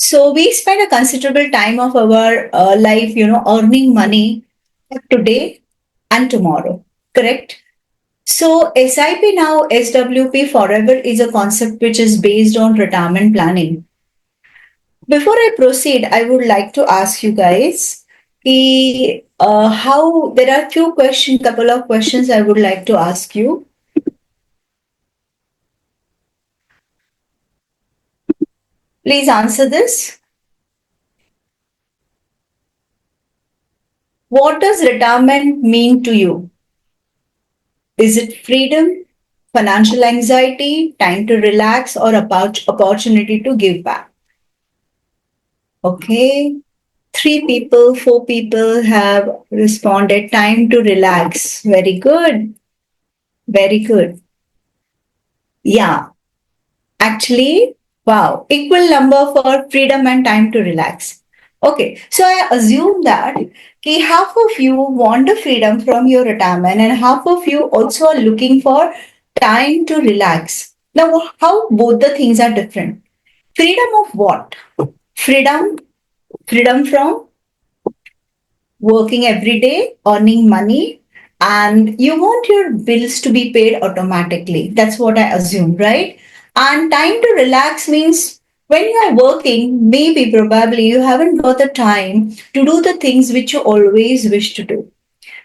So we spend a considerable time of our life, earning money today and tomorrow. Correct? So SIP now, SWP forever is a concept which is based on retirement planning. Before I proceed, I would like to ask you guys, how there are couple of questions I would like to ask you. Please answer this. What does retirement mean to you? Is it freedom, financial anxiety, time to relax, or about opportunity to give back? Okay. Three people, four people have responded. Time to relax. Very good. Very good. Yeah. Actually, wow. Equal number for freedom and time to relax. Okay. So I assume that half of you want the freedom from your retirement and half of you also are looking for time to relax. Now, how both the things are different? Freedom of what? Freedom, freedom from working every day, earning money, and you want your bills to be paid automatically. That's what I assume, right? And time to relax means when you are working, maybe probably you haven't got the time to do the things which you always wish to do.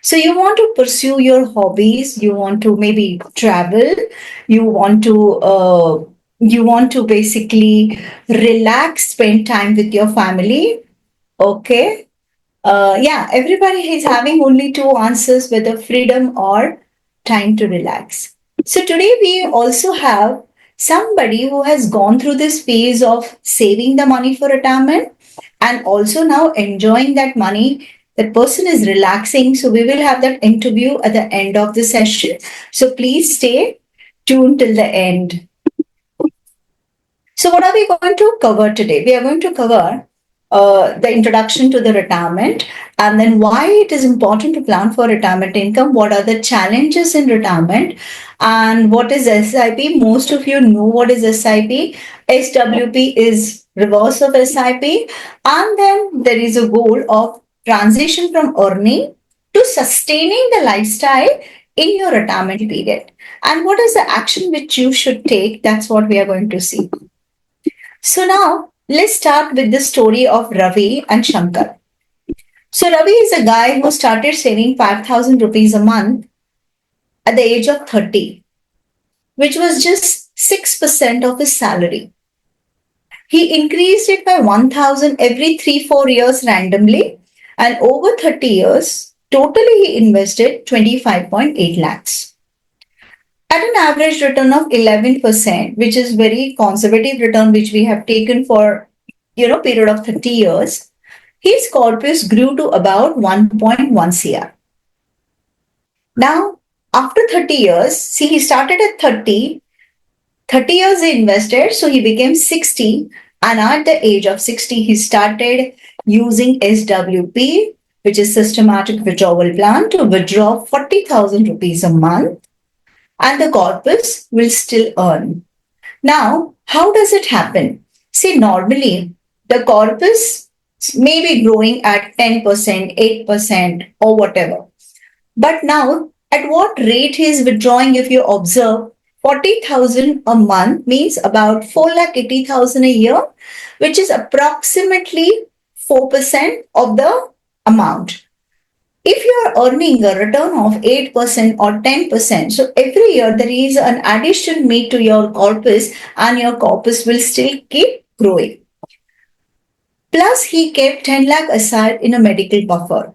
So you want to pursue your hobbies, you want to maybe travel, you want to basically relax, spend time with your family. Okay, yeah, everybody is having only two answers, whether freedom or time to relax. So today we also have somebody who has gone through this phase of saving the money for retirement and also now enjoying that money. That person is relaxing. So we will have that interview at the end of the session. So please stay tuned till the end. So, what are we going to cover today? We are going to cover the introduction to the retirement and then why it is important to plan for retirement income. What are the challenges in retirement and what is SIP? Most of you know what is SIP. SWP is reverse of SIP. And then there is a goal of transition from earning to sustaining the lifestyle in your retirement period. And what is the action which you should take? That's what we are going to see. So now let's start with the story of Ravi and Shankar. So Ravi is a guy who started saving 5,000 rupees a month at the age of 30, which was just 6% of his salary. He increased it by 1,000 every 3-4 years randomly, and over 30 years, totally he invested 25.8 lakhs. At an average return of 11%, which is very conservative return, which we have taken for period of 30 years, his corpus grew to about 1.1 cr. Now, after 30 years, see, he started at 30 years he invested, so he became 60, and at the age of 60, he started using SWP, which is systematic withdrawal plan, to withdraw 40,000 rupees a month, and the corpus will still earn. Now, how does it happen? See, normally the corpus may be growing at 10%, 8%, or whatever. But now, at what rate he is withdrawing, if you observe, 40,000 a month means about 4,80,000 a year, which is approximately 4% of the amount. If you are earning a return of 8% or 10%, so every year there is an addition made to your corpus and your corpus will still keep growing. Plus, he kept 10 lakh aside in a medical buffer.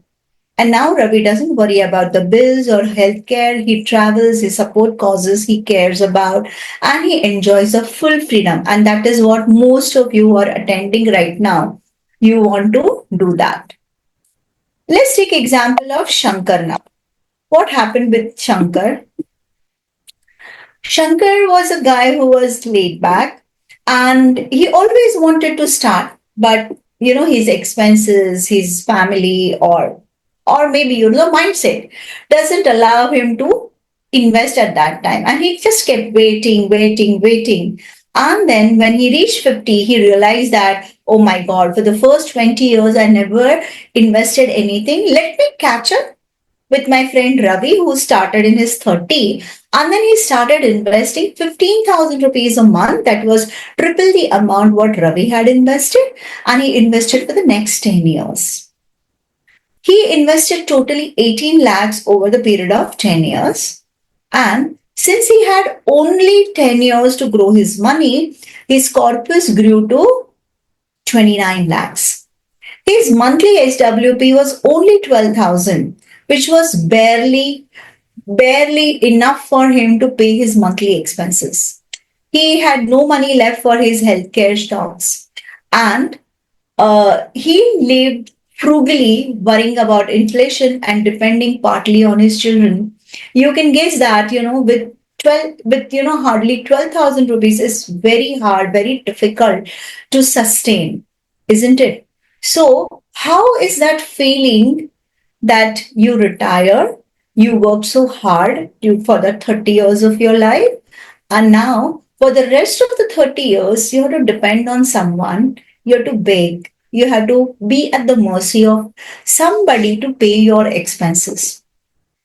And now Ravi doesn't worry about the bills or healthcare. He travels, he supports causes he cares about, and he enjoys the full freedom. And that is what most of you are attending right now. You want to do that. Let's take example of Shankar now. What happened with Shankar? Shankar was a guy who was laid back and he always wanted to start, but his expenses, his family, or maybe mindset doesn't allow him to invest at that time, and he just kept waiting. And then when he reached 50, he realized that, oh my God, for the first 20 years, I never invested anything. Let me catch up with my friend Ravi, who started in his 30. And then he started investing 15,000 rupees a month. That was triple the amount what Ravi had invested. And he invested for the next 10 years. He invested totally 18 lakhs over the period of 10 years. And since he had only 10 years to grow his money, his corpus grew to 29 lakhs. His monthly SWP was only 12,000, which was barely enough for him to pay his monthly expenses. He had no money left for his healthcare stocks. And he lived frugally, worrying about inflation and depending partly on his children. You can guess that, with 12, with, hardly 12,000 rupees is very hard, very difficult to sustain, isn't it? So, how is that feeling that you retire, you worked so hard for the 30 years of your life, and now for the rest of the 30 years, you have to depend on someone, you have to beg, you have to be at the mercy of somebody to pay your expenses.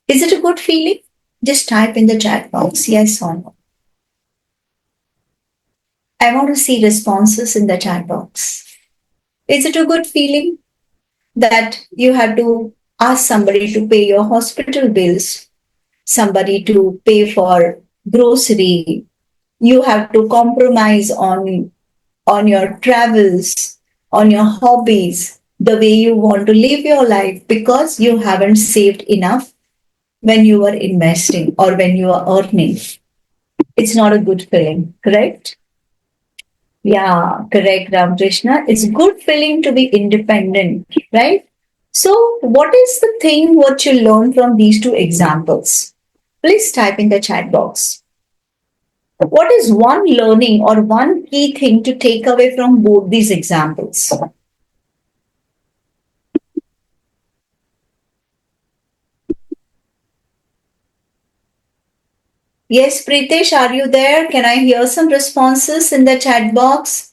Is it a good feeling? Just type in the chat box, yes or no. I want to see responses in the chat box. Is it a good feeling that you have to ask somebody to pay your hospital bills, somebody to pay for grocery, you have to compromise on your travels, on your hobbies, the way you want to live your life because you haven't saved enough when you are investing or when you are earning. It's not a good feeling, correct? Yeah, correct, Ramakrishna. It's good feeling to be independent, right? So, what is the thing what you learn from these two examples? Please type in the chat box. What is one learning or one key thing to take away from both these examples? Yes, Pritesh, are you there? Can I hear some responses in the chat box?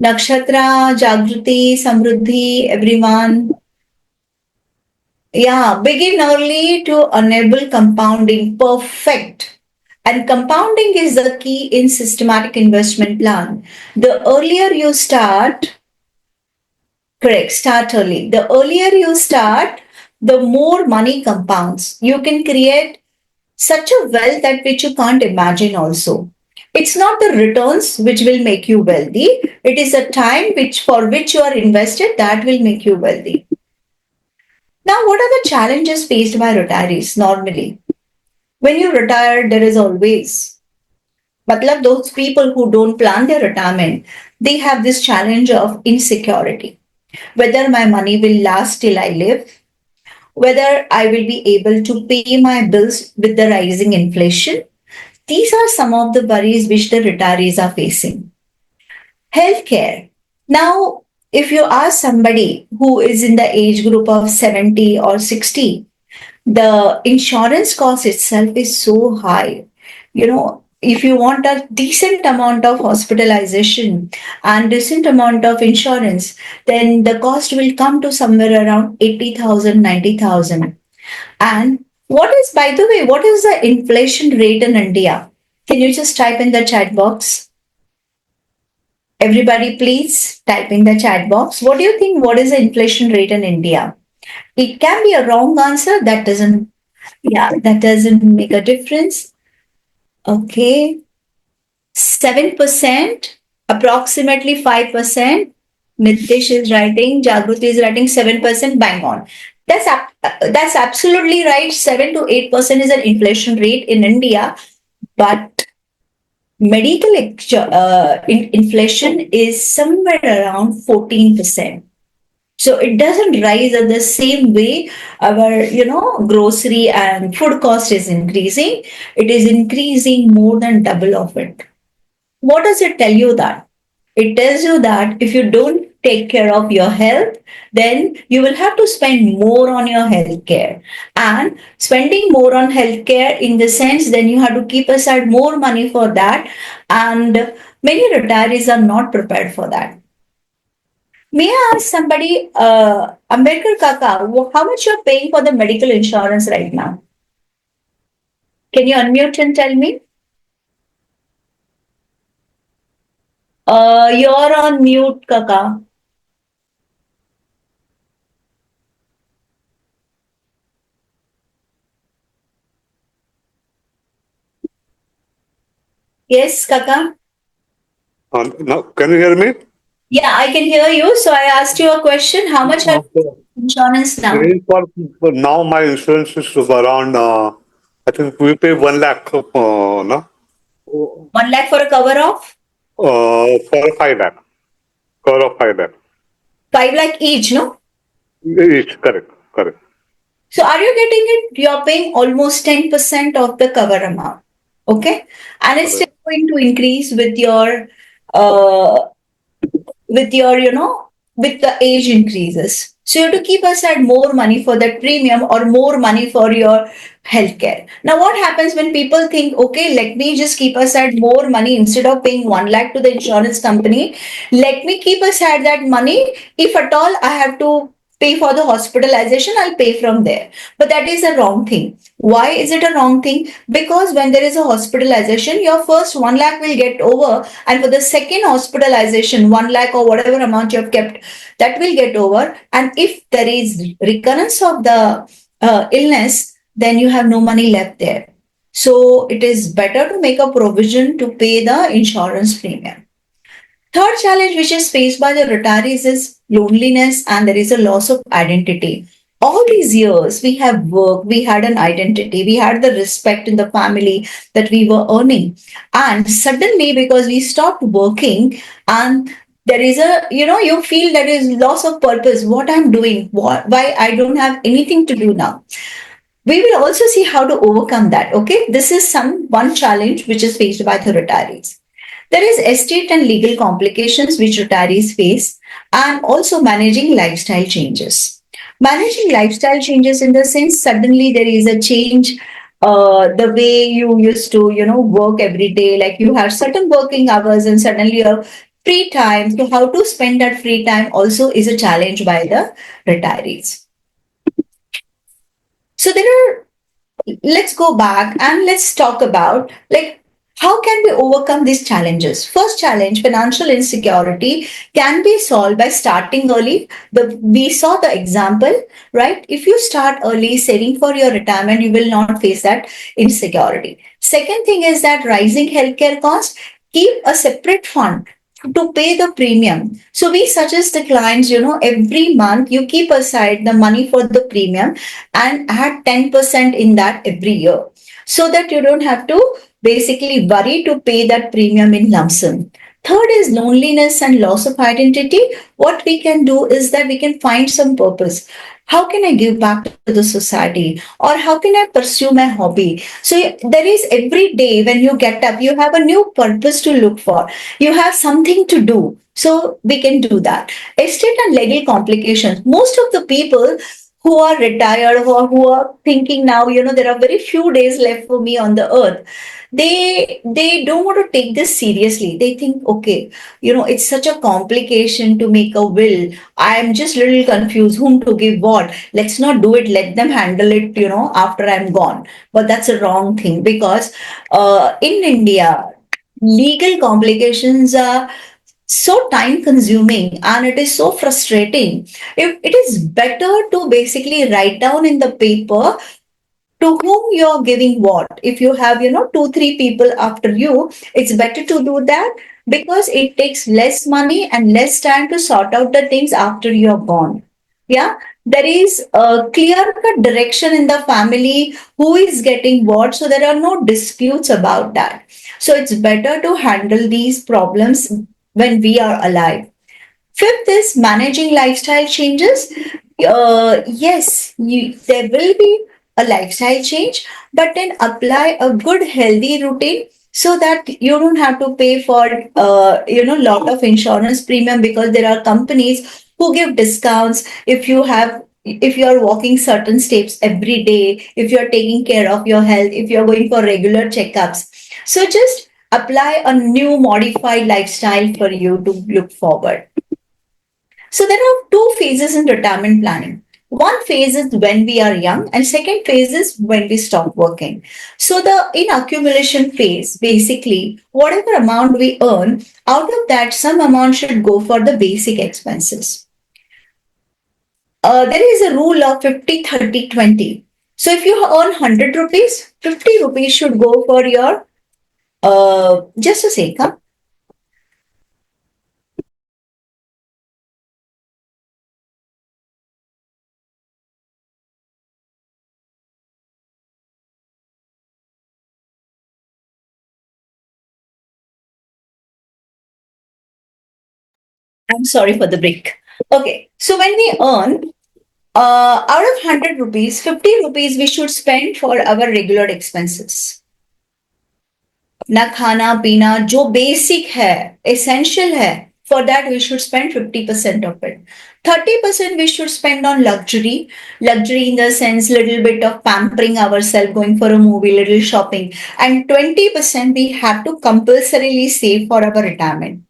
Nakshatra, Jagruti, Samruddhi, everyone. Yeah, begin early to enable compounding. Perfect. And compounding is the key in systematic investment plan. The earlier you start, correct, start early. The earlier you start, the more money compounds. You can create such a wealth that which you can't imagine also. It's not the returns which will make you wealthy. It is the time which for which you are invested that will make you wealthy. Now, what are the challenges faced by retirees normally? When you retire, there is always, matlab those people who don't plan their retirement, they have this challenge of insecurity. Whether my money will last till I live, whether I will be able to pay my bills with the rising inflation. These are some of the worries which the retirees are facing. Healthcare. Now, if you ask somebody who is in the age group of 70 or 60, the insurance cost itself is so high. If you want a decent amount of hospitalization and decent amount of insurance, then the cost will come to somewhere around 80,000, 90,000. And by the way, what is the inflation rate in India? Can you just type in the chat box? Everybody, please type in the chat box. What do you think? What is the inflation rate in India? It can be a wrong answer. That doesn't make a difference. Okay. 7%, approximately 5%. Nitish is writing, Jagruti is writing 7%, bang on. That's absolutely right. 7 to 8% is an inflation rate in India, but medical inflation is somewhere around 14%. So it doesn't rise at the same way our, grocery and food cost is increasing. It is increasing more than double of it. What does it tell you that? It tells you that if you don't take care of your health, then you will have to spend more on your health care. And spending more on health care in the sense, then you have to keep aside more money for that. And many retirees are not prepared for that. May I ask somebody, Ambedkar Kaka, how much you're paying for the medical insurance right now? Can you unmute and tell me? You're on mute, Kaka. Yes, Kaka. Now, can you hear me? Yeah, I can hear you. So I asked you a question. How much are you insurance now? For now, my insurance is around, I think we pay 1 lakh, no? 1 lakh for a cover of For 5 lakh, cover of 5 lakh. 5 lakh each, no? Each, correct, correct, So are you getting it? You're paying almost 10% of the cover amount. Okay. And it's still correct. going to increase uh, with your, with the age increases. So you have to keep aside more money for that premium or more money for your healthcare. Now, what happens when people think, okay, let me just keep aside more money instead of paying 1 lakh to the insurance company? Let me keep aside that money. If at all I have to pay for the hospitalization, I'll pay from there. But that is a wrong thing. Why is it a wrong thing? Because when there is a hospitalization, your first 1 lakh will get over, and for the second hospitalization, 1 lakh or whatever amount you have kept, that will get over. And if there is recurrence of the illness, then you have no money left there. So it is better to make a provision to pay the insurance premium. Third challenge which is faced by the retirees is loneliness, and there is a loss of identity. All these years we have worked, we had an identity, we had the respect in the family that we were earning. And suddenly, because we stopped working, and there is a, you feel that is loss of purpose, what I'm doing, why I don't have anything to do now. We will also see how to overcome that. Okay, this is one challenge which is faced by the retirees. There is estate and legal complications which retirees face, and also managing lifestyle changes. Managing lifestyle changes in the sense, suddenly there is a change. The way you used to, work every day, like you have certain working hours, and suddenly your free time. So how to spend that free time also is a challenge by the retirees. So there are, let's go back and let's talk about, like, how can we overcome these challenges. First challenge, financial insecurity, can be solved by starting early. We saw the example, right? If you start early saving for your retirement, you will not face that insecurity. Second thing is that rising healthcare costs, keep a separate fund to pay the premium. So we suggest the clients, every month you keep aside the money for the premium and add 10% in that every year, so that you don't have to basically worry to pay that premium in lump sum. Third is loneliness and loss of identity. What we can do is that we can find some purpose. How can I give back to the society? Or how can I pursue my hobby? So there is, every day when you get up, you have a new purpose to look for. You have something to do. So we can do that. Estate and legal complications. Most of the people who are retired, who are thinking now, there are very few days left for me on the earth, they don't want to take this seriously. They think, okay, it's such a complication to make a will. I'm just little confused whom to give what. Let's not do it, let them handle it, after I'm gone. But that's a wrong thing, because in India, legal complications are so time consuming and it is so frustrating. If it is better to basically write down in the paper to whom you're giving what. If you have, two, three people after you, it's better to do that, because it takes less money and less time to sort out the things after you're gone. Yeah, there is a clear cut direction in the family who is getting what, so there are no disputes about that. So it's better to handle these problems when we are alive. Fifth is managing lifestyle changes. Yes, there will be a lifestyle change, but then apply a good healthy routine. so that you don't have to pay for lot of insurance premium, because there are companies who give discounts if you are walking certain steps every day, if you are taking care of your health, if you are going for regular checkups. So just apply a new modified lifestyle for you to look forward. So there are two phases in retirement planning. One phase is when we are young, and second phase is when we stop working. So the in accumulation phase, basically, whatever amount we earn, out of that, some amount should go for the basic expenses. There is a rule of 50-30-20. So if you earn 100 rupees, 50 rupees should go for your, just a sec, huh? I'm sorry for the break. Okay, so when we earn, out of 100 rupees, 50 rupees we should spend for our regular expenses. ना खाना पीना जो basic है, essential है, for that we should spend 50% of it. 30% we should spend on luxury. Luxury in the sense little bit of pampering ourselves, going for a movie, little shopping. And 20% we have to compulsorily save for our retirement.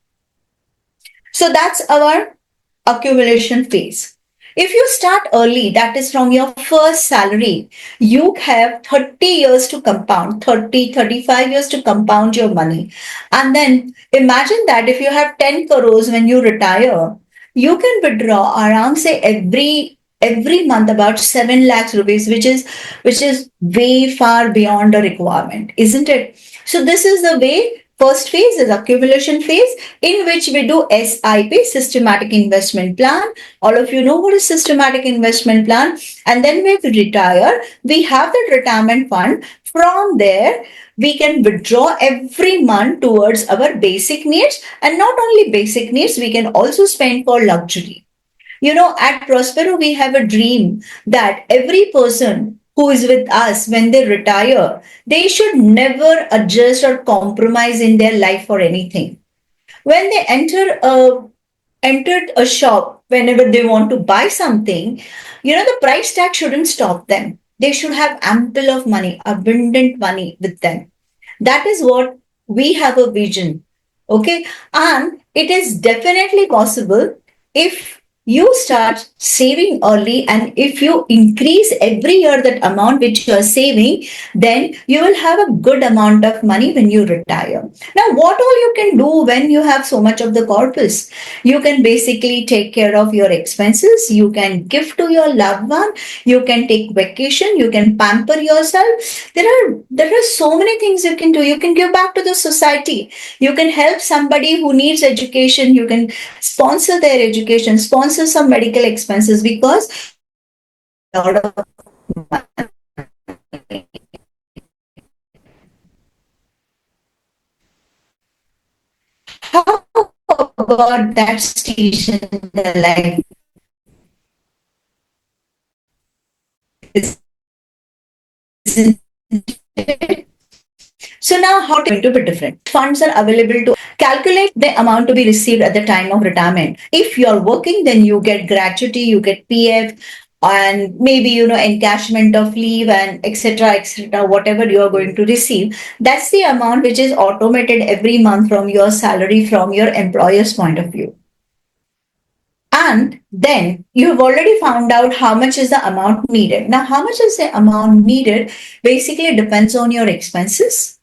So that's our accumulation phase. If you start early, that is from your first salary, you have 30 years to compound, 35 years to compound your money. And then imagine that if you have 10 crores when you retire, you can withdraw around say every month about 7 lakhs rupees, which is way far beyond the requirement, isn't it? So this is the way. First phase is accumulation phase, in which we do SIP, systematic investment plan. All of you know what is systematic investment plan. And then when we retire, we have that retirement fund. From there, we can withdraw every month towards our basic needs. And not only basic needs, we can also spend for luxury. At Prospero, we have a dream that every person who is with us when they retire, they should never adjust or compromise in their life for anything. When they entered a shop, whenever they want to buy something, the price tag shouldn't stop them. They should have ample of money, abundant money with them. That is what we have a vision. Okay. And it is definitely possible if you start saving early, and if you increase every year that amount which you are saving, then you will have a good amount of money when you retire. Now, what all you can do when you have so much of the corpus? You can basically take care of your expenses. You can give to your loved one. You can take vacation. You can pamper yourself. There are so many things you can do. You can give back to the society. You can help somebody who needs education. You can sponsor their education, sponsor some medical expenses, because a lot of how about that stage in the life? So now how to be different? Funds are available to calculate the amount to be received at the time of retirement. If you're working, then you get gratuity, you get PF, and maybe encashment of leave and etc., whatever you are going to receive. That's the amount which is automated every month from your salary, from your employer's point of view. And then you have already found out how much is the amount needed. Now, how much is the amount needed basically depends on your expenses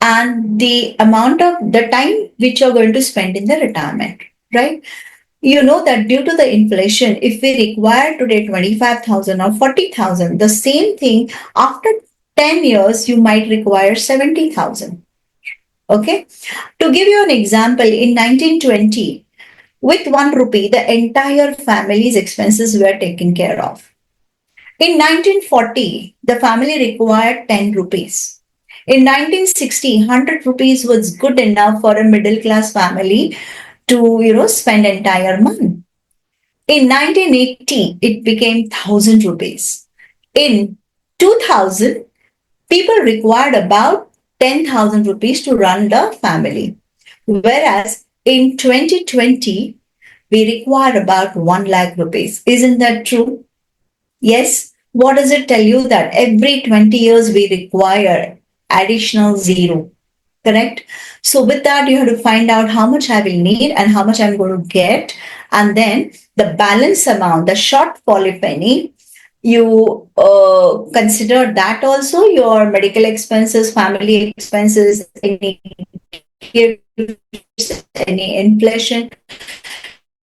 and the amount of the time which you're going to spend in the retirement, right? You know that due to the inflation, if we require today 25,000 or 40,000, the same thing after 10 years, you might require 70,000. Okay. To give you an example, in 1920, with 1 rupee, the entire family's expenses were taken care of. In 1940, the family required 10 rupees. In 1960, 100 rupees was good enough for a middle class family to, spend entire month. In 1980, it became 1,000 rupees. In 2000, people required about 10,000 rupees to run the family. Whereas in 2020, we require about 1 lakh rupees. Isn't that true? Yes. What does it tell you? That every 20 years we require additional zero. Correct? So with that, you have to find out how much I will need and how much I'm going to get. And then the balance amount, the shortfall, if any, you consider that also your medical expenses, family expenses, any gifts, any inflation.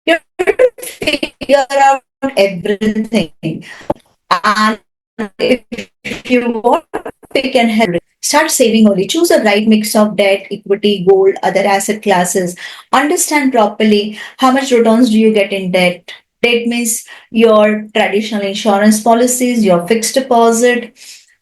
You have to figure out everything. And if you want, we can help you start saving early. Choose a right mix of debt, equity, gold, other asset classes. Understand properly how much returns do you get in debt. Debt means your traditional insurance policies, your fixed deposit,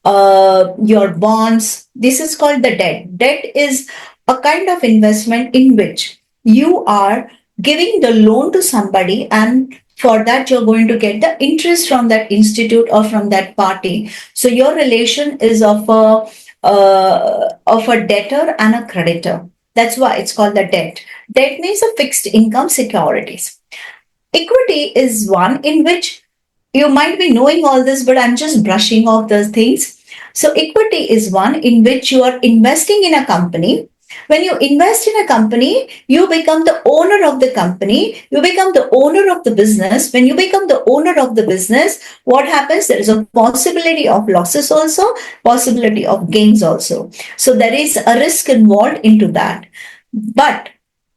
your bonds. This is called the debt. Debt is a kind of investment in which you are giving the loan to somebody, and for that you're going to get the interest from that institute or from that party. So your relation is of a debtor and a creditor. That's why it's called the debt. Debt means a fixed income securities. Equity is one in which you might be knowing all this, but I'm just brushing off those things. So, equity is one in which you are investing in a company. When you invest in a company, you become the owner of the company, you become the owner of the business. When you become the owner of the business, what happens? There is a possibility of losses also, possibility of gains also. So, there is a risk involved into that. But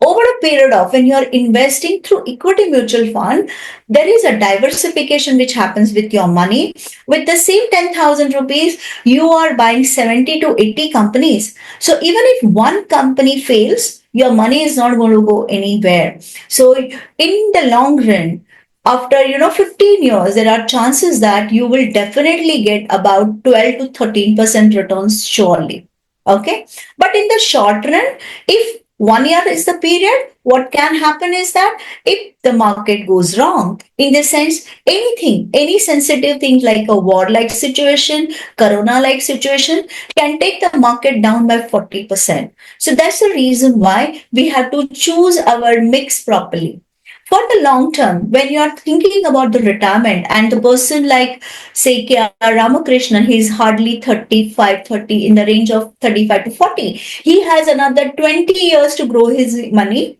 over a period of when you are investing through equity mutual fund, there is a diversification which happens with your money. With the same 10,000 rupees, you are buying 70 to 80 companies. So even if one company fails, your money is not going to go anywhere. So in the long run, after 15 years, there are chances that you will definitely get about 12 to 13% returns surely. Okay. But in the short run, if 1 year is the period, what can happen is that if the market goes wrong, in the sense, anything, any sensitive thing like a war like situation, corona like situation can take the market down by 40%. So that's the reason why we have to choose our mix properly. For the long term, when you are thinking about the retirement, and the person like say K.R. Ramakrishnan, he is hardly 35, 30, in the range of 35 to 40. He has another 20 years to grow his money.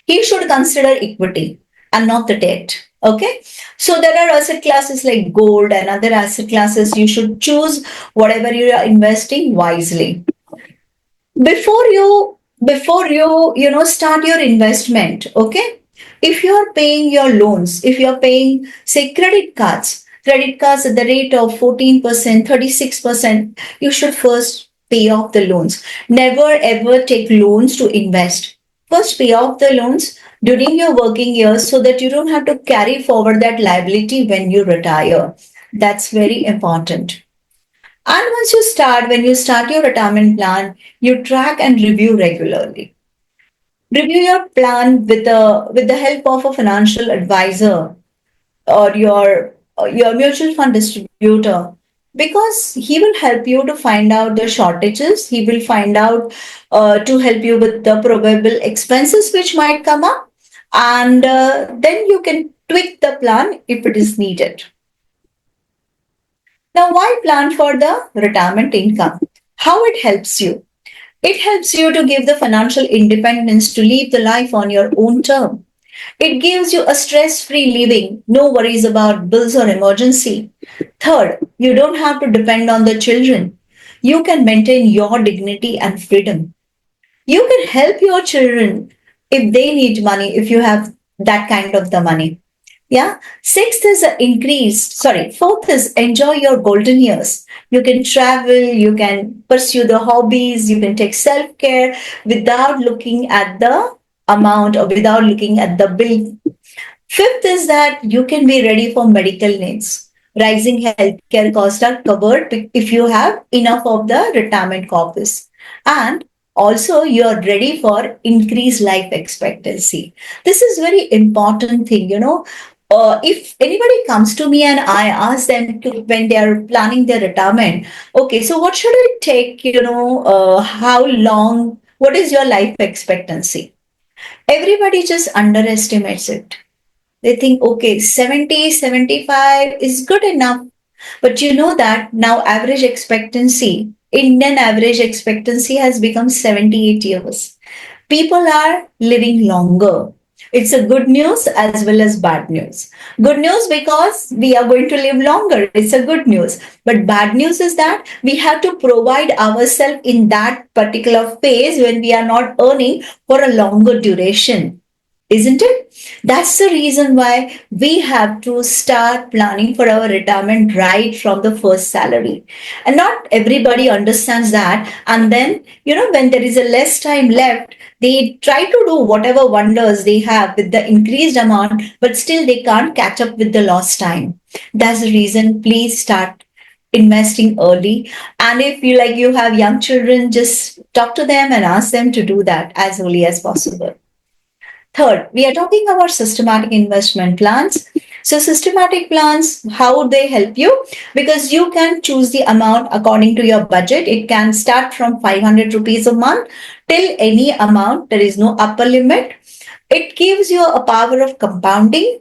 He should consider equity and not the debt. Okay. So there are asset classes like gold and other asset classes. You should choose whatever you are investing wisely. Before you start your investment, okay, if you are paying your loans, if you are paying say credit cards at the rate of 14%, 36%, you should first pay off the loans. Never ever take loans to invest. First pay off the loans during your working years so that you don't have to carry forward that liability when you retire. That's very important. And once when you start your retirement plan, you track and review regularly. Review your plan with the help of a financial advisor or your mutual fund distributor, because he will help you to find out the shortages. He will find out to help you with the probable expenses which might come up, and then you can tweak the plan if it is needed. Now, why plan for the retirement income? How it helps you? It helps you to give the financial independence to live the life on your own term. It gives you a stress free living, no worries about bills or emergency. Third, you don't have to depend on the children. You can maintain your dignity and freedom. You can help your children if they need money, if you have that kind of the money. Yeah. Sixth is fourth is enjoy your golden years. You can travel, you can pursue the hobbies, you can take self care without looking at the amount or without looking at the bill. Fifth is that you can be ready for medical needs. Rising healthcare costs are covered if you have enough of the retirement corpus. And also you're ready for increased life expectancy. This is very important thing. if anybody comes to me and I ask them to, when they are planning their retirement, okay, so what should it take? How long? What is your life expectancy? Everybody just underestimates it. They think, okay, 70, 75 is good enough. But you know that now average expectancy, Indian average expectancy has become 78 years. People are living longer. It's a good news as well as bad news. Good news because we are going to live longer. It's a good news. But bad news is that we have to provide ourselves in that particular phase when we are not earning for a longer duration, isn't it? That's the reason why we have to start planning for our retirement right from the first salary. And not everybody understands that. And then, when there is a less time left, they try to do whatever wonders they have with the increased amount, but still they can't catch up with the lost time. That's the reason, please start investing early. And if you have young children, just talk to them and ask them to do that as early as possible. Third, we are talking about systematic investment plans. So, systematic plans, how would they help you? Because you can choose the amount according to your budget. It can start from 500 rupees a month till any amount. There is no upper limit. It gives you a power of compounding.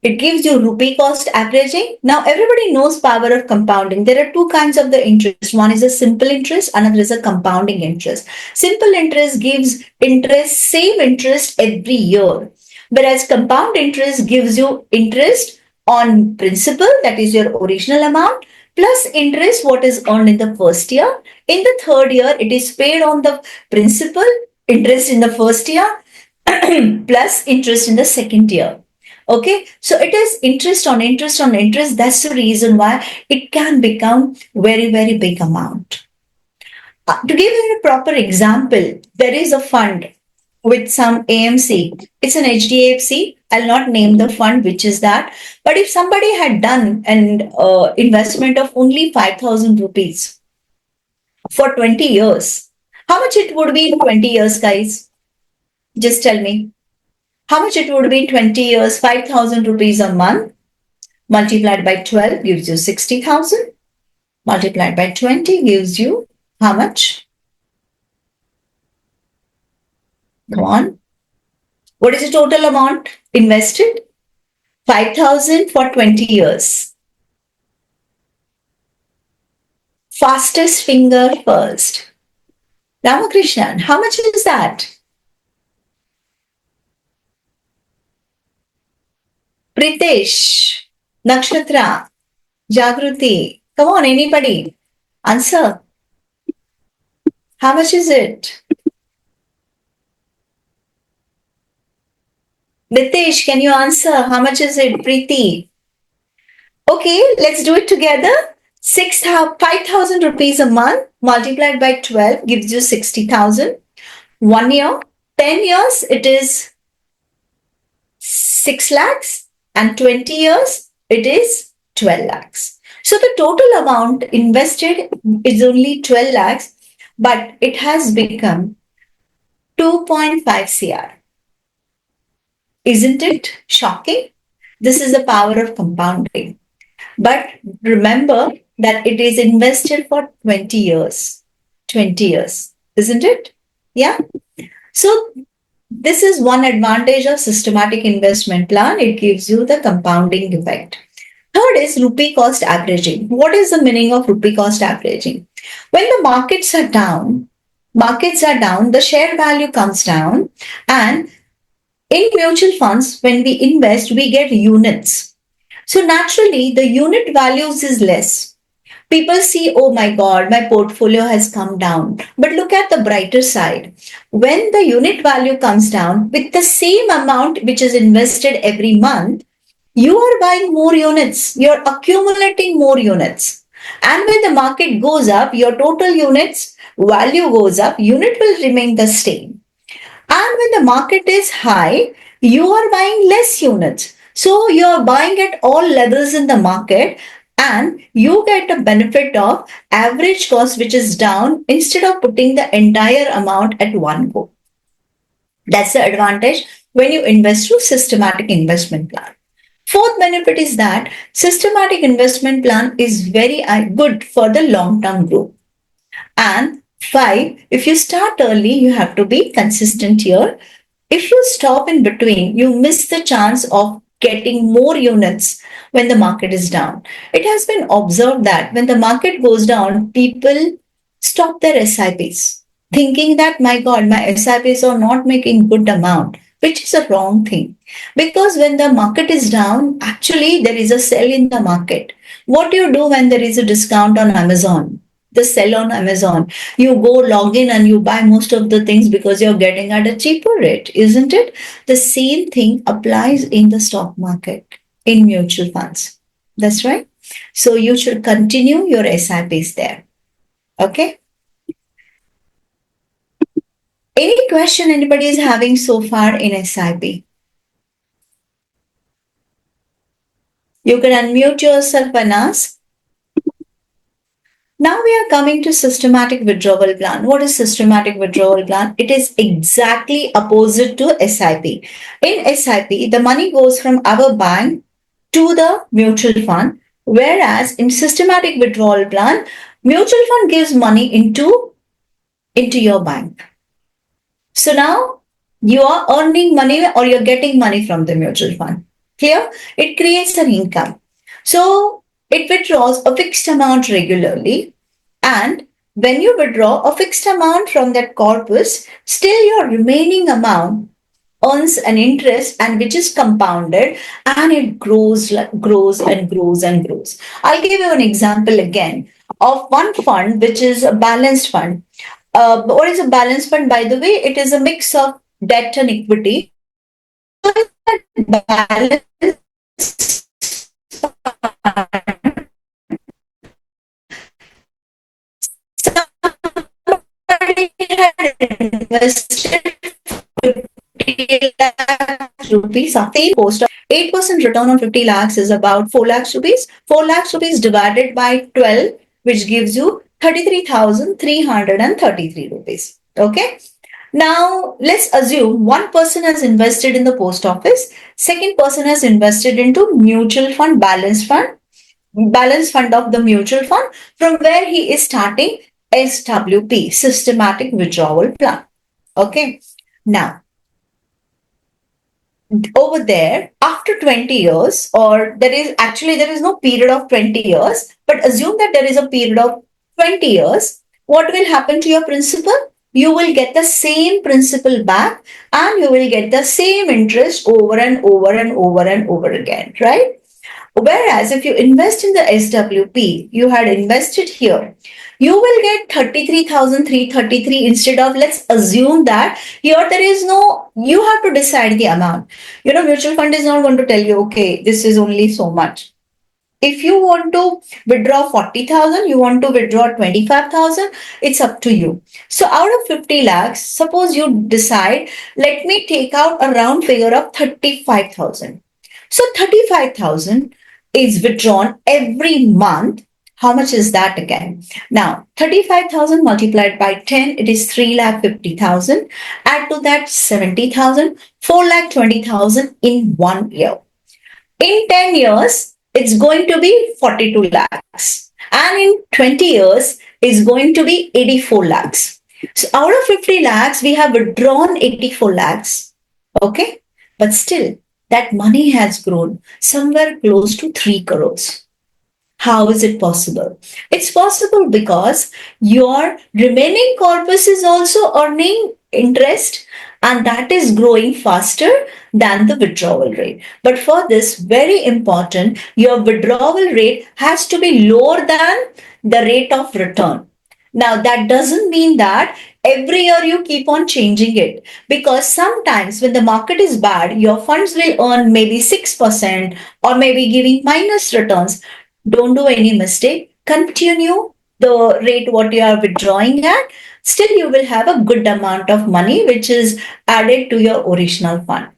It gives you rupee cost averaging. Now everybody knows power of compounding. There are two kinds of the interest. One is a simple interest, another is a compounding interest. Simple interest gives interest, same interest every year. Whereas compound interest gives you interest on principal, that is your original amount, plus interest what is earned in the first year. In the third year, it is paid on the principal, interest in the first year, plus interest in the second year. Okay, so it is interest on interest on interest. That's the reason why it can become very, very big amount. To give you a proper example, there is a fund with some AMC. It's an HDFC. I'll not name the fund, which is that. But if somebody had done an investment of only 5,000 rupees for 20 years, how much it would be in 20 years, guys? Just tell me. How much it would be in 20 years? 5,000 rupees a month multiplied by 12 gives you 60,000. Multiplied by 20 gives you how much? Come on. What is the total amount invested? 5,000 for 20 years. Fastest finger first. Ramakrishnan, how much is that? Pritesh, Nakshatra, Jagruti. Come on, anybody. Answer. How much is it? Nitesh, can you answer? How much is it? Preeti. Okay, let's do it together. 5,000 rupees a month multiplied by 12 gives you 60,000. 1 year, 10 years, it is 6 lakhs. And 20 years, it is 12 lakhs. So the total amount invested is only 12 lakhs, but it has become 2.5 CR. Isn't it shocking? This is the power of compounding. But remember that it is invested for 20 years. 20 years, isn't it? Yeah. So this is one advantage of systematic investment plan. It gives you the compounding effect. Third is rupee cost averaging. What is the meaning of rupee cost averaging? When the markets are down, the share value comes down, and in mutual funds, when we invest, we get units. So naturally, the unit values is less. People see, oh my God, my portfolio has come down. But look at the brighter side. When the unit value comes down with the same amount which is invested every month, you are buying more units. You're accumulating more units. And when the market goes up, your total units value goes up, unit will remain the same. And when the market is high, you are buying less units. So you are buying at all levels in the market, and you get the benefit of average cost which is down instead of putting the entire amount at one go. That's the advantage when you invest through systematic investment plan. Fourth benefit is that systematic investment plan is very good for the long term growth. And five, if you start early, you have to be consistent here. If you stop in between, you miss the chance of getting more units when the market is down. It has been observed that when the market goes down, people stop their SIPs, thinking that, my God, my SIPs are not making good amount, which is a wrong thing. Because when the market is down, actually there is a sell in the market. What do you do when there is a discount on Amazon? The sell on Amazon. You go log in and you buy most of the things because you're getting at a cheaper rate, isn't it? The same thing applies in the stock market, in mutual funds. That's right. So you should continue your SIPs there. Okay. Any question anybody is having so far in SIP? You can unmute yourself and ask. Now we are coming to systematic withdrawal plan. What is systematic withdrawal plan? It is exactly opposite to SIP. In SIP, the money goes from our bank to the mutual fund, whereas in systematic withdrawal plan, mutual fund gives money into your bank. So now you are earning money or you're getting money from the mutual fund. Clear? It creates an income. So it withdraws a fixed amount regularly. And when you withdraw a fixed amount from that corpus, still your remaining amount earns an interest and which is compounded and it grows and grows and grows. I'll give you an example again of one fund which is a balanced fund. What is a balanced fund, by the way? It is a mix of debt and equity. So that balance somebody had invested 50 lakhs rupees, something post 8% return on 50 lakhs is about 4 lakhs rupees. 4 lakhs rupees divided by 12, which gives you 33,333 rupees. Okay. Now, let's assume one person has invested in the post office, second person has invested into mutual fund, balance fund of the mutual fund, from where he is starting SWP, systematic withdrawal plan. Okay. Now, over there, after 20 years, or there is no period of 20 years, but assume that there is a period of 20 years, what will happen to your principal? You will get the same principal back and you will get the same interest over and over and over and over again, right? Whereas if you invest in the SWP, you had invested here, you will get 33,333 instead of, let's assume that here there is no, you have to decide the amount. Mutual fund is not going to tell you, okay, this is only so much. If you want to withdraw 40,000, you want to withdraw 25,000, it's up to you. So out of 50 lakhs, suppose you decide, let me take out a round figure of 35,000. So 35,000 is withdrawn every month. How much is that again? Now, 35,000 multiplied by 10, it is 3,50,000. Add to that 70,000, 4,20,000 in 1 year. In 10 years, it's going to be 42 lakhs. And in 20 years, it's going to be 84 lakhs. So out of 50 lakhs, we have withdrawn 84 lakhs. Okay. But still, that money has grown somewhere close to 3 crores. How is it possible? It's possible because your remaining corpus is also earning interest and that is growing faster than the withdrawal rate. But for this, very important, your withdrawal rate has to be lower than the rate of return. Now, that doesn't mean that every year you keep on changing it, because sometimes when the market is bad, your funds will earn maybe 6% or maybe giving minus returns. Don't do any mistake. Continue the rate what you are withdrawing at. Still, you will have a good amount of money which is added to your original fund.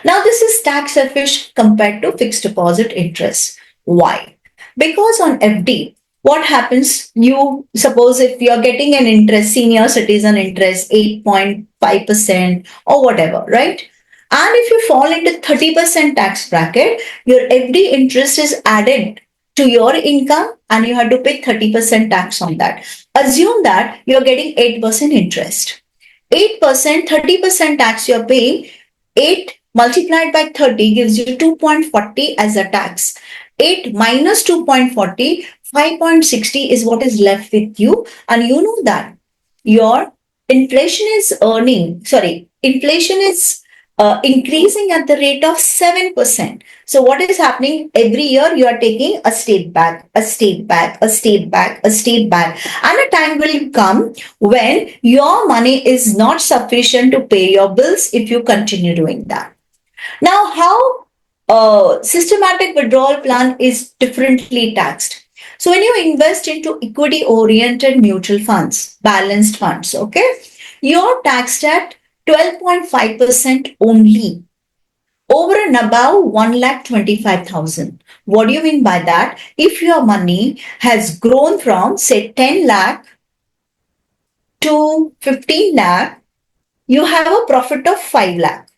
Now, this is tax efficient compared to fixed deposit interest. Why? Because on FD, what happens? You suppose if you're getting an interest, senior citizen interest, 8.5% or whatever, right? And if you fall into 30% tax bracket, your FD interest is added to your income and you have to pay 30% tax on that. Assume that you're getting 8% interest. 8%, 30% tax you're paying, 8 multiplied by 30 gives you 2.40 as a tax. 8 minus 2.40, 5.60 is what is left with you. And you know that your inflation is increasing at the rate of 7%. So what is happening every year? You are taking a step back, a step back, a step back, a step back. And a time will come when your money is not sufficient to pay your bills if you continue doing that. Now, how systematic withdrawal plan is differently taxed. So when you invest into equity oriented mutual funds, balanced funds, okay, you're taxed at 12.5% only over and above 1,25,000. What do you mean by that? If your money has grown from say 10 lakh to 15 lakh, you have a profit of 5 lakh.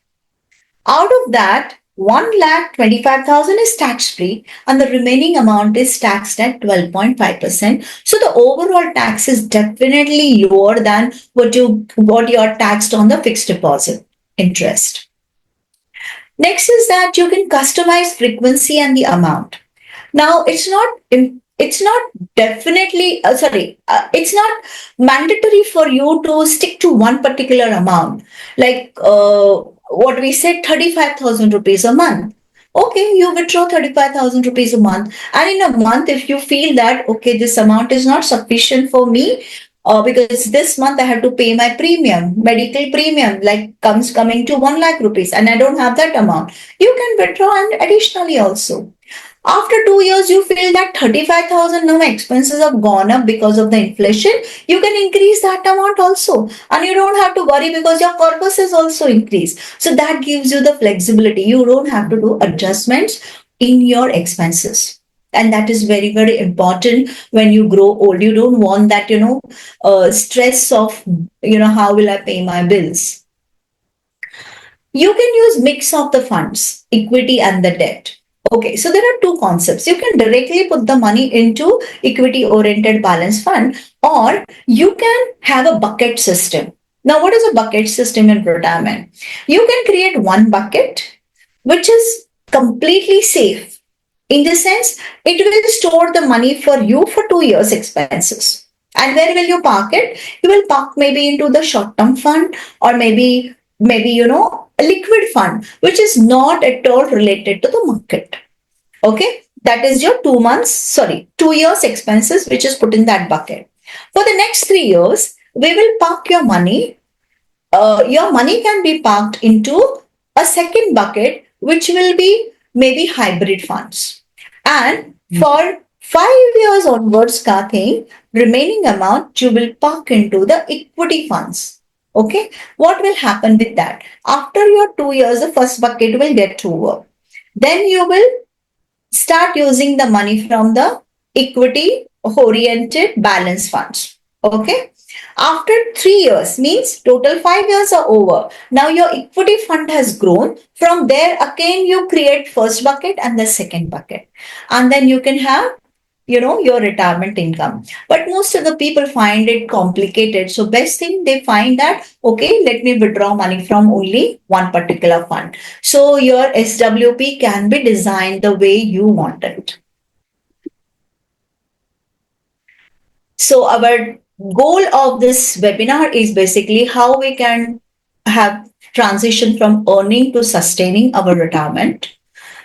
Out of that, 1,25,000 is tax free and the remaining amount is taxed at 12.5%. So the overall tax is definitely lower than what you are taxed on the fixed deposit interest. Next is that you can customize frequency and the amount. Now it's not definitely it's not mandatory for you to stick to one particular amount. Like what we said, 35,000 rupees a month. Okay, you withdraw 35,000 rupees a month, and in a month, if you feel that okay, this amount is not sufficient for me, because this month I have to pay my premium, medical premium, like coming to 1 lakh rupees, and I don't have that amount, you can withdraw and additionally also. After 2 years, you feel that 35,000 now expenses have gone up because of the inflation. You can increase that amount also. And you don't have to worry because your corpus is also increased. So that gives you the flexibility. You don't have to do adjustments in your expenses. And that is very, very important when you grow old. You don't want that, stress of, how will I pay my bills? You can use mix of the funds, equity and the debt. Okay, so there are two concepts. You can directly put the money into equity oriented balance fund, or you can have a bucket system. Now, what is a bucket system in retirement? You can create one bucket which is completely safe. In the sense, it will store the money for you for 2 years expenses. And where will you park it? You will park maybe into the short term fund, or maybe a liquid fund which is not at all related to the market. Okay, that is your 2 years expenses which is put in that bucket. For the next 3 years, we will park your money. Your money can be parked into a second bucket which will be maybe hybrid funds. And for 5 years onwards, Karthik, remaining amount you will park into the equity funds. Okay, what will happen with that? After your 2 years, the first bucket will get over. Then you will start using the money from the equity oriented balance funds. Okay. After 3 years, means total 5 years are over. Now your equity fund has grown. From there, again, you create first bucket and the second bucket. And then you can have your retirement income. But most of the people find it complicated. So best thing, they find that okay, let me withdraw money from only one particular fund. So your SWP can be designed the way you want it. So our goal of this webinar is basically how we can have transition from earning to sustaining our retirement.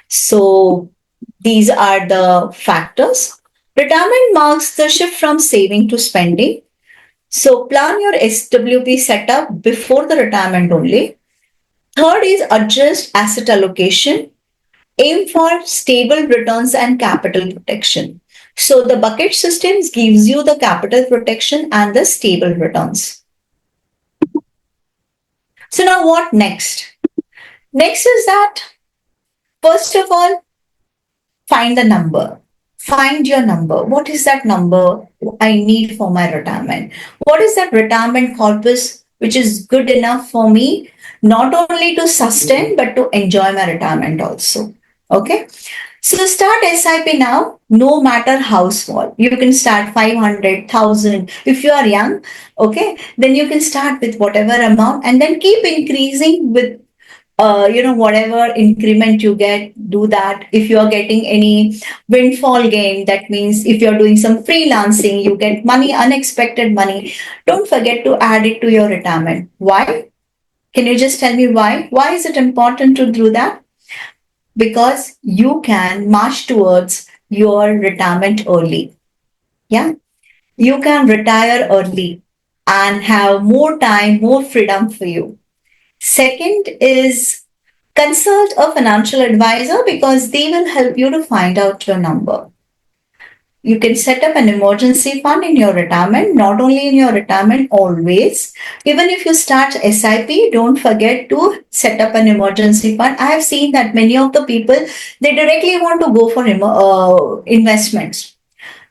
So these are the factors. Retirement marks the shift from saving to spending. So plan your SWP setup before the retirement only. Third is adjust asset allocation. Aim for stable returns and capital protection. So the bucket systems gives you the capital protection and the stable returns. So now what next? Next is that, first of all, find the number. Find your number. What is that number I need for my retirement? What is that retirement corpus which is good enough for me not only to sustain, but to enjoy my retirement also. Okay. So start SIP now, no matter how small. You can start 500,000 if you are young. Okay. Then you can start with whatever amount and then keep increasing with whatever increment you get, do that. If you are getting any windfall gain, that means if you're doing some freelancing, you get money, unexpected money, don't forget to add it to your retirement. Why? Can you just tell me why? Why is it important to do that? Because you can march towards your retirement early. Yeah. You can retire early and have more time, more freedom for you. Second is consult a financial advisor because they will help you to find out your number. You can set up an emergency fund in your retirement, not only in your retirement, always. Even if you start SIP, don't forget to set up an emergency fund. I have seen that many of the people, they directly want to go for investments.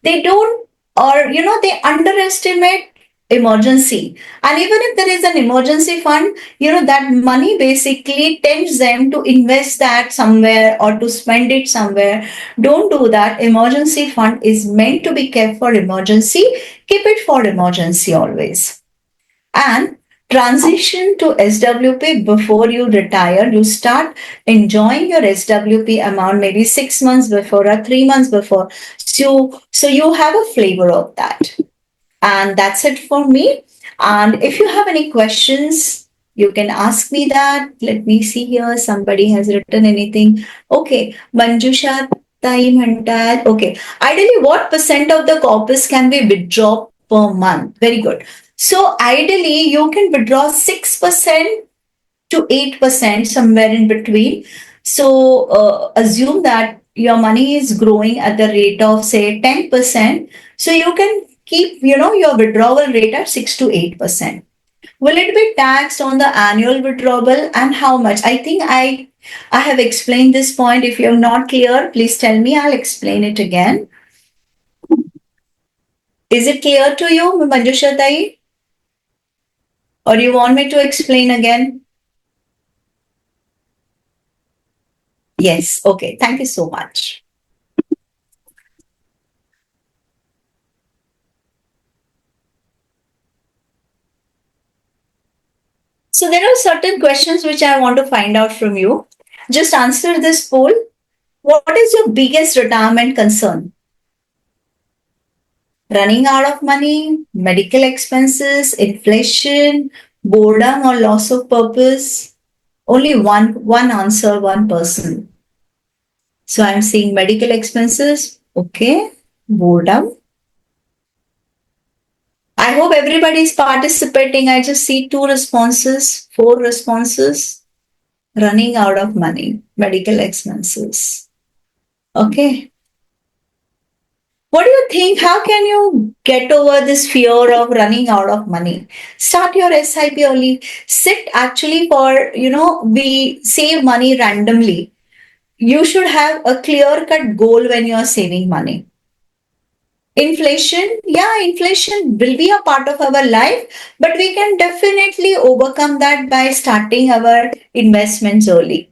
They don't, or they underestimate emergency. And even if there is an emergency fund, that money basically tempts them to invest that somewhere or to spend it somewhere. Don't do that. Emergency fund is meant to be kept for emergency. Keep it for emergency always. And transition to SWP before you retire. You start enjoying your SWP amount maybe 6 months before or 3 months before. So you have a flavor of that. And that's it for me. And if you have any questions, you can ask me that. Let me see here. Somebody has written anything. Okay. Manjusha Taim Hantal. Okay. Ideally, what percent of the corpus can we withdraw per month? Very good. So ideally, you can withdraw 6% to 8%, somewhere in between. So assume that your money is growing at the rate of say 10%. So you can keep, your withdrawal rate at 6 to 8%. Will it be taxed on the annual withdrawal and how much? I think I have explained this point. If you're not clear, please tell me. I'll explain it again. Is it clear to you, Manjusha Tai? Or you want me to explain again? Yes. Okay. Thank you so much. So there are certain questions which I want to find out from you. Just answer this poll. What is your biggest retirement concern? Running out of money, medical expenses, inflation, boredom or loss of purpose? Only one answer, one person. So I'm seeing medical expenses. Okay. Boredom. I hope everybody is participating. I just see 2 responses, 4 responses. Running out of money, medical expenses. Okay. What do you think? How can you get over this fear of running out of money? Start your SIP early. Sit actually for, we save money randomly. You should have a clear cut goal when you are saving money. Inflation, yeah, inflation will be a part of our life, but we can definitely overcome that by starting our investments early.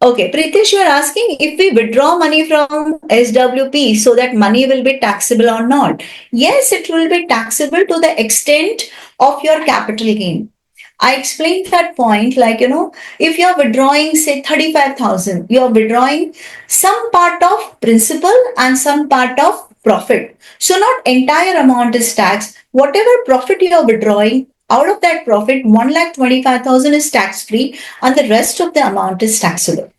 Okay, Pritesh, you are asking if we withdraw money from SWP so that money will be taxable or not. Yes, it will be taxable to the extent of your capital gain. I explained that point like, if you're withdrawing, say, 35,000, you're withdrawing some part of principal and some part of profit. So not entire amount is taxed. Whatever profit you're withdrawing, out of that profit, 1,25,000 is tax free and the rest of the amount is taxable.